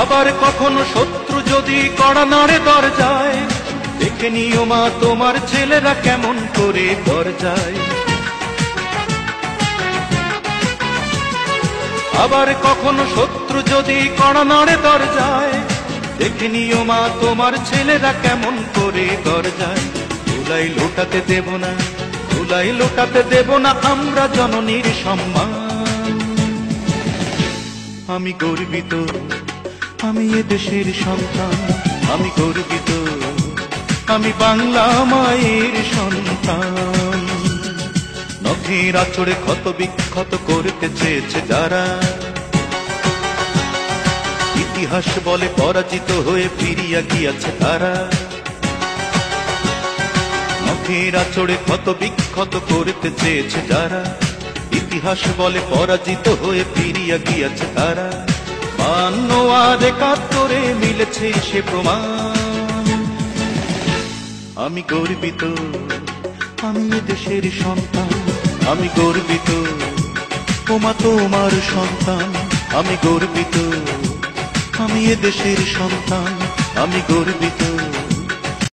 আবার কখনো শত্রু যদি কড়া নাড়ে দরজায়, দেখে নিও মা তোমার ছেলেরা কেমন করে দরজায়। আবার কখনো শত্রু যদি কড়া নাড়ে দরজায়, দেখে নিও মা তোমার ছেলেরা কেমন করে দরজায়। ধুলাই লোটাতে দেব না, ধুলাই লোটাতে দেব না আমরা জননীর সম্মান। আমি গর্বিত, আমি এ দেশের সন্তান, আমি গর্বিত, আমি বাংলা মায়ের সন্তান। নখের আঁচড়ে ক্ষত বিক্ষত করতে চেয়েছে যারা, ইতিহাস বলে পরাজিত হয়ে ফিরিয়া গিয়াছে তারা। নখের আঁচড়ে ক্ষত বিক্ষত করতে চেয়েছে যারা, ইতিহাস বলে পরাজিত হয়ে ফিরিয়া গিয়াছে তারা। 52 আর 71 মিলেছে সে প্রমাণ। আমি গর্বিত, আমি এ দেশের সন্তান, আমি গর্বিত, ওমা তোমার সন্তান। আমি গর্বিত, আমি এ দেশের সন্তান, আমি গর্বিত।